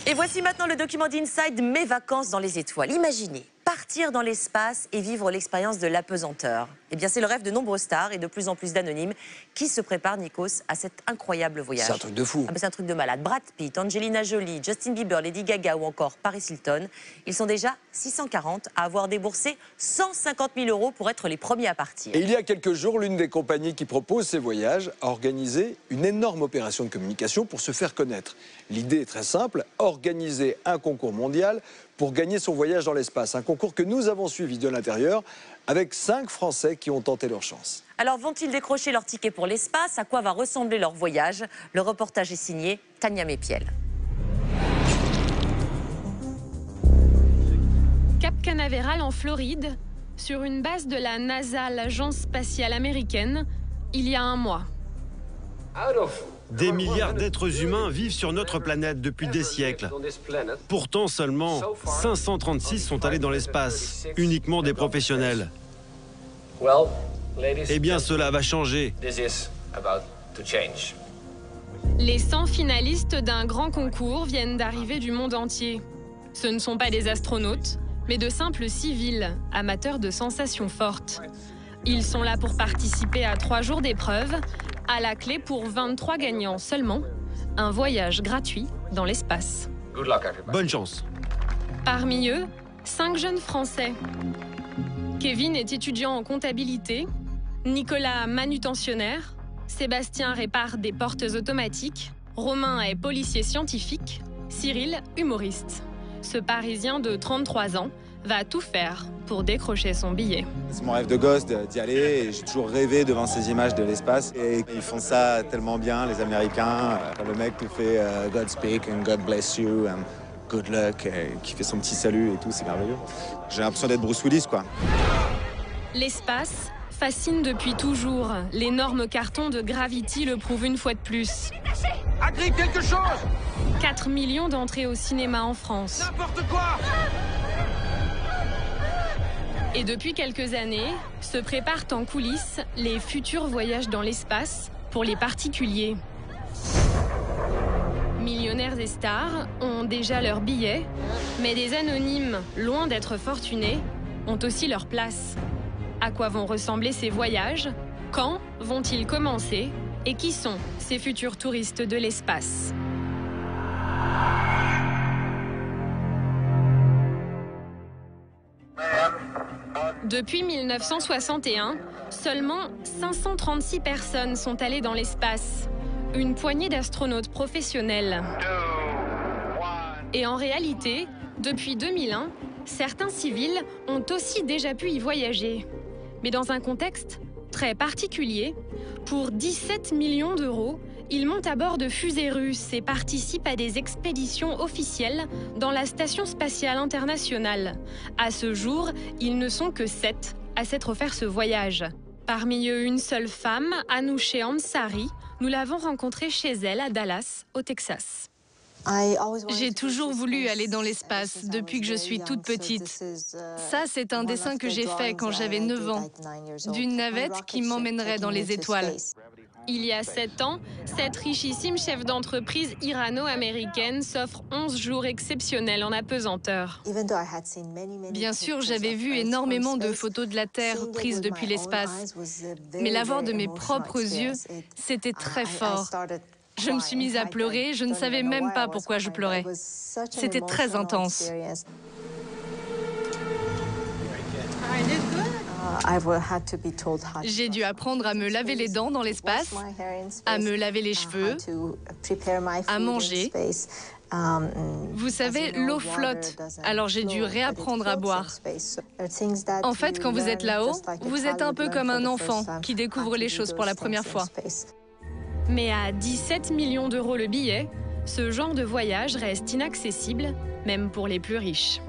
Et voici maintenant le document d'Inside, mes vacances dans les étoiles. Imaginez, partir dans l'espace et vivre l'expérience de l'apesanteur. Eh bien, c'est le rêve de nombreuses stars et de plus en plus d'anonymes qui se préparent, Nikos, à cet incroyable voyage. C'est un truc de fou. Ah ben, c'est un truc de malade. Brad Pitt, Angelina Jolie, Justin Bieber, Lady Gaga ou encore Paris Hilton. Ils sont déjà 640 à avoir déboursé 150 000 € pour être les premiers à partir. Et il y a quelques jours, l'une des compagnies qui propose ces voyages a organisé une énorme opération de communication pour se faire connaître. L'idée est très simple, organiser un concours mondial pour gagner son voyage dans l'espace. Un concours que nous avons suivi de l'intérieur avec 5 Français qui ont tenté leur chance. Alors, vont-ils décrocher leur ticket pour l'espace? À quoi va ressembler leur voyage? Le reportage est signé Tania Mépiel. Cap Canaveral en Floride, sur une base de la NASA, l'agence spatiale américaine, il y a un mois. Des milliards d'êtres humains vivent sur notre planète depuis des siècles. Pourtant, seulement 536 sont allés dans l'espace, uniquement des professionnels. Eh bien, cela va changer. Les 100 finalistes d'un grand concours viennent d'arriver du monde entier. Ce ne sont pas des astronautes, mais de simples civils, amateurs de sensations fortes. Ils sont là pour participer à 3 jours d'épreuve, à la clé pour 23 gagnants seulement, un voyage gratuit dans l'espace. Bonne chance. Parmi eux, 5 jeunes Français. Kevin est étudiant en comptabilité, Nicolas manutentionnaire, Sébastien répare des portes automatiques, Romain est policier scientifique, Cyril humoriste. Ce Parisien de 33 ans va tout faire pour décrocher son billet. C'est mon rêve de gosse d'y aller et j'ai toujours rêvé devant ces images de l'espace. Et ils font ça tellement bien, les Américains. Le mec qui fait Godspeak and God bless you and good luck, qui fait son petit salut et tout, c'est merveilleux. J'ai l'impression d'être Bruce Willis, quoi. L'espace fascine depuis toujours. L'énorme carton de Gravity le prouve une fois de plus. Agrippe quelque chose! 4 millions d'entrées au cinéma en France. N'importe quoi! Et depuis quelques années, se préparent en coulisses les futurs voyages dans l'espace pour les particuliers. Millionnaires et stars ont déjà leur billet, mais des anonymes, loin d'être fortunés, ont aussi leur place. À quoi vont ressembler ces voyages? Quand vont-ils commencer? Et qui sont ces futurs touristes de l'espace? Depuis 1961, seulement 536 personnes sont allées dans l'espace. Une poignée d'astronautes professionnels. Et en réalité, depuis 2001, certains civils ont aussi déjà pu y voyager. Mais dans un contexte très particulier, pour 17 millions d'euros, ils montent à bord de fusées russes et participent à des expéditions officielles dans la Station spatiale internationale. À ce jour, ils ne sont que 7 à s'être offert ce voyage. Parmi eux, une seule femme, Anousheh Ansari. Nous l'avons rencontrée chez elle à Dallas, au Texas. J'ai toujours voulu aller dans l'espace depuis que je suis toute petite. Ça, c'est un dessin que j'ai fait quand j'avais 9 ans, d'une navette qui m'emmènerait dans les étoiles. Il y a 7 ans, cette richissime chef d'entreprise irano-américaine s'offre 11 jours exceptionnels en apesanteur. Bien sûr, j'avais vu énormément de photos de la Terre prises depuis l'espace, mais la voir de mes propres yeux, c'était très fort. Je me suis mise à pleurer, je ne savais même pas pourquoi je pleurais. C'était très intense. J'ai dû apprendre à me laver les dents dans l'espace, à me laver les cheveux, à manger. Vous savez, l'eau flotte, alors j'ai dû réapprendre à boire. En fait, quand vous êtes là-haut, vous êtes un peu comme un enfant qui découvre les choses pour la première fois. Mais à 17 millions d'euros le billet, ce genre de voyage reste inaccessible, même pour les plus riches.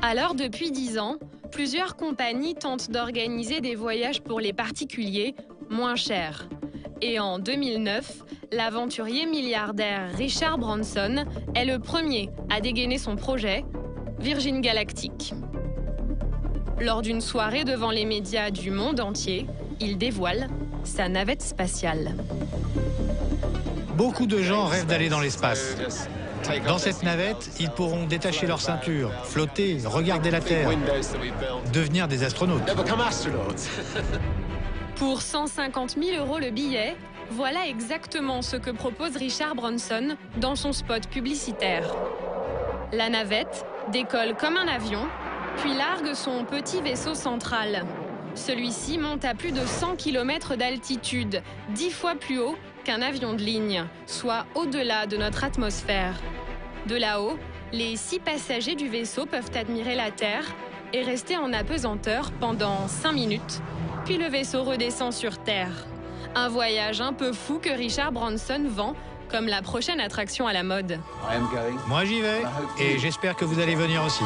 Alors, depuis 10 ans, plusieurs compagnies tentent d'organiser des voyages pour les particuliers moins chers. Et en 2009, l'aventurier milliardaire Richard Branson est le premier à dégainer son projet, Virgin Galactic. Lors d'une soirée devant les médias du monde entier, il dévoile sa navette spatiale. Beaucoup de gens rêvent d'aller dans l'espace. Dans cette navette, ils pourront détacher leur ceinture, flotter, regarder la Terre, devenir des astronautes. Pour 150 000 € le billet, voilà exactement ce que propose Richard Branson dans son spot publicitaire. La navette décolle comme un avion, puis largue son petit vaisseau central. Celui-ci monte à plus de 100 km d'altitude, 10 fois plus haut qu'un avion de ligne, soit au-delà de notre atmosphère. De là-haut, les 6 passagers du vaisseau peuvent admirer la Terre et rester en apesanteur pendant 5 minutes, puis le vaisseau redescend sur Terre. Un voyage un peu fou que Richard Branson vend comme la prochaine attraction à la mode. Moi j'y vais et j'espère que vous allez venir aussi.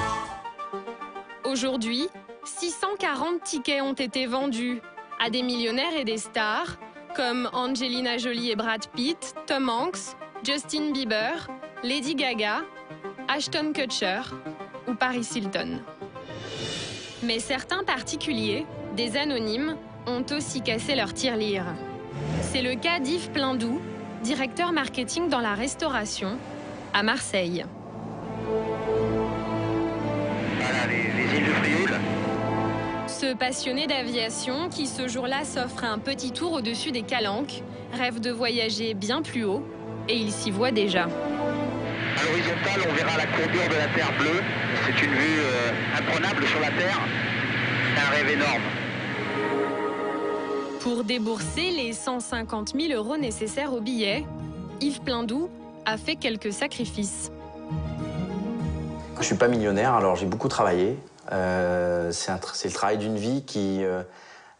Aujourd'hui, 640 tickets ont été vendus à des millionnaires et des stars comme Angelina Jolie et Brad Pitt, Tom Hanks, Justin Bieber, Lady Gaga, Ashton Kutcher ou Paris Hilton. Mais certains particuliers, des anonymes, ont aussi cassé leur tirelire. C'est le cas d'Yves Plindou, directeur marketing dans la restauration à Marseille. Voilà, les îles de Frioul. Ce passionné d'aviation qui ce jour-là s'offre un petit tour au-dessus des calanques, rêve de voyager bien plus haut et il s'y voit déjà. À l'horizontale, on verra la courbure de la Terre bleue. C'est une vue imprenable sur la Terre. C'est un rêve énorme. Pour débourser les 150 000 € nécessaires au billet, Yves Plindou a fait quelques sacrifices. Je ne suis pas millionnaire, alors j'ai beaucoup travaillé. C'est le travail d'une vie qui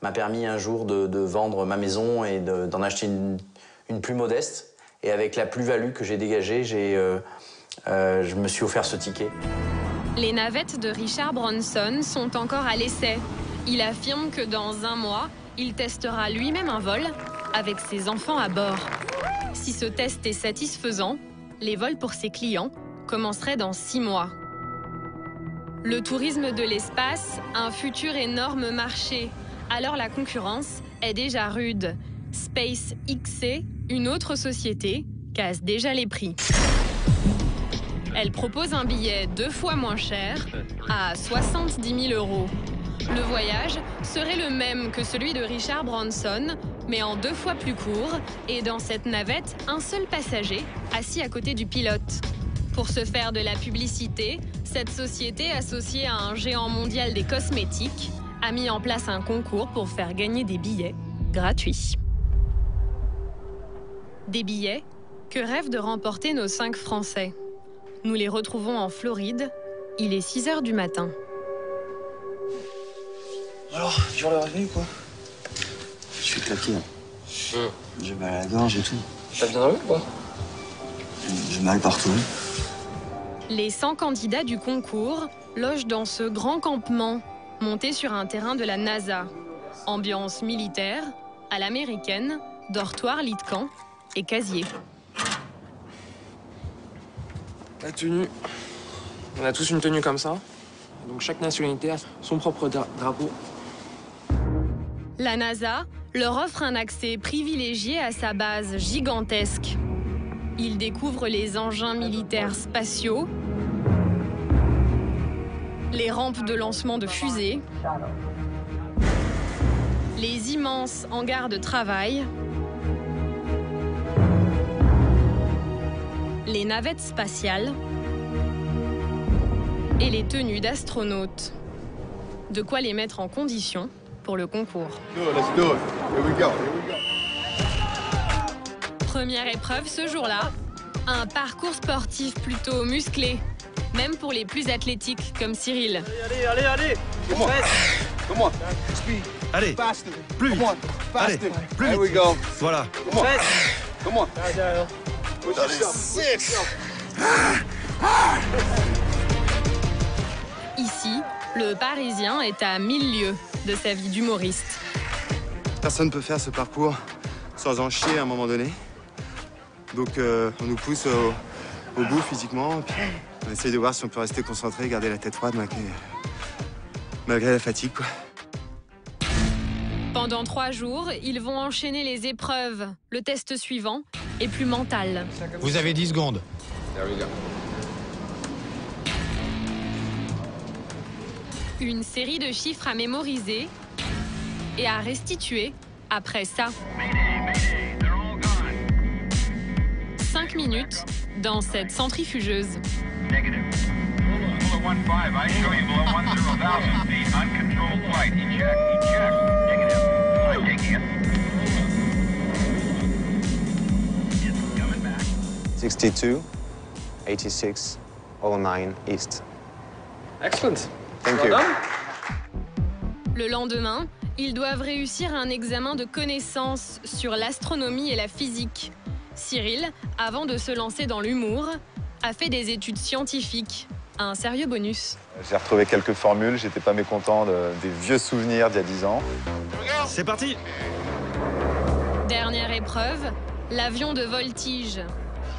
m'a permis un jour de vendre ma maison et d'en acheter une plus modeste. Et avec la plus-value que j'ai dégagée, je me suis offert ce ticket. Les navettes de Richard Branson sont encore à l'essai. Il affirme que dans 1 mois, il testera lui-même un vol avec ses enfants à bord. Si ce test est satisfaisant, les vols pour ses clients commenceraient dans 6 mois. Le tourisme de l'espace, un futur énorme marché. Alors la concurrence est déjà rude. SpaceX, une autre société, casse déjà les prix. Elle propose un billet 2 fois moins cher, à 70 000 €. Le voyage serait le même que celui de Richard Branson, mais en 2 fois plus court, et dans cette navette, un seul passager assis à côté du pilote. Pour se faire de la publicité, cette société, associée à un géant mondial des cosmétiques, a mis en place un concours pour faire gagner des billets gratuits. Des billets que rêvent de remporter nos 5 Français. Nous les retrouvons en Floride. Il est 6 h du matin. Alors, tu vas le réveil ou quoi? Je suis claqué. J'ai mal à la gorge et tout. T'as bien dormi ou quoi? J'ai mal partout. Les 100 candidats du concours logent dans ce grand campement, monté sur un terrain de la NASA. Ambiance militaire, à l'américaine, dortoir, lit de camp et casier. La tenue. On a tous une tenue comme ça. Donc chaque nationalité a son propre drapeau. La NASA leur offre un accès privilégié à sa base gigantesque. Ils découvrent les engins militaires spatiaux, les rampes de lancement de fusées, les immenses hangars de travail, les navettes spatiales et les tenues d'astronautes. De quoi les mettre en condition pour le concours. Première épreuve ce jour-là, un parcours sportif plutôt musclé, même pour les plus athlétiques comme Cyril. Allez. Comment? Allez, plus vite. Allez, plus vite. Voilà. Comment? Ici, le Parisien est à 1000 lieues de sa vie d'humoriste. Personne ne peut faire ce parcours sans en chier à un moment donné. Donc on nous pousse au bout physiquement. Puis on essaye de voir si on peut rester concentré, garder la tête froide malgré la fatigue, quoi. Pendant 3 jours, ils vont enchaîner les épreuves. Le test suivant, et plus mental. Vous avez 10 secondes. Une série de chiffres à mémoriser et à restituer après ça. 5 minutes dans cette centrifugeuse. 62, 86, 09 East. Excellent. Thank you. Le lendemain, ils doivent réussir un examen de connaissances sur l'astronomie et la physique. Cyril, avant de se lancer dans l'humour, a fait des études scientifiques. Un sérieux bonus. J'ai retrouvé quelques formules, j'étais pas mécontent des vieux souvenirs d'il y a 10 ans. C'est parti! Dernière épreuve, l'avion de voltige.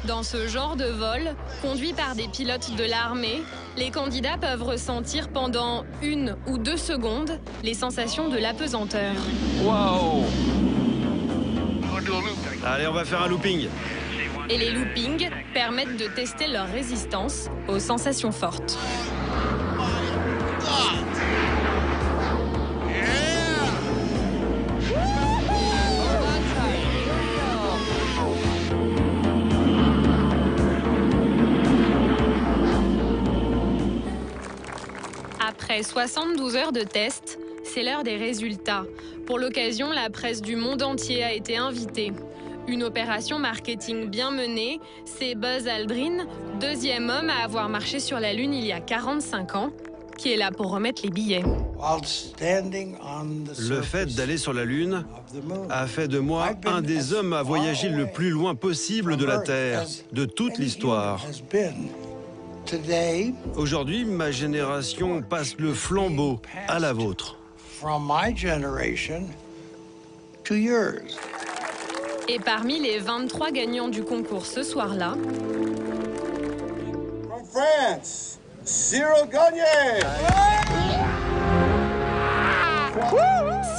Dans ce genre de vol, conduit par des pilotes de l'armée, les candidats peuvent ressentir pendant 1 ou 2 secondes les sensations de l'apesanteur. Waouh! Allez, on va faire un looping. Et les loopings permettent de tester leur résistance aux sensations fortes. Après 72 heures de test, c'est l'heure des résultats. Pour l'occasion, la presse du monde entier a été invitée. Une opération marketing bien menée, c'est Buzz Aldrin, deuxième homme à avoir marché sur la Lune il y a 45 ans, qui est là pour remettre les billets. Le fait d'aller sur la Lune a fait de moi un des hommes à voyager le plus loin possible de la Terre, de toute l'histoire. Aujourd'hui, ma génération passe le flambeau à la vôtre. Et parmi les 23 gagnants du concours ce soir-là,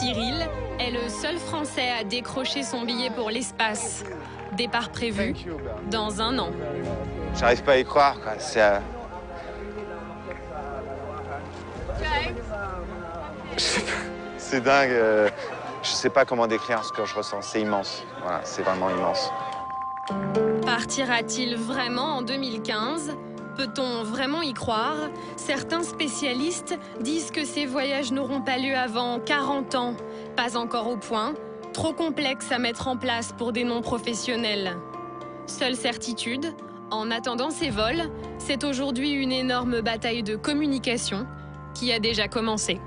Cyril est le seul Français à décrocher son billet pour l'espace. Départ prévu dans 1 an. J'arrive pas à y croire, quoi. C'est dingue. Je sais pas comment décrire ce que je ressens. C'est immense. Voilà, c'est vraiment immense. Partira-t-il vraiment en 2015 ? Peut-on vraiment y croire ? Certains spécialistes disent que ces voyages n'auront pas lieu avant 40 ans. Pas encore au point. Trop complexe à mettre en place pour des non-professionnels. Seule certitude, en attendant ces vols, c'est aujourd'hui une énorme bataille de communication qui a déjà commencé.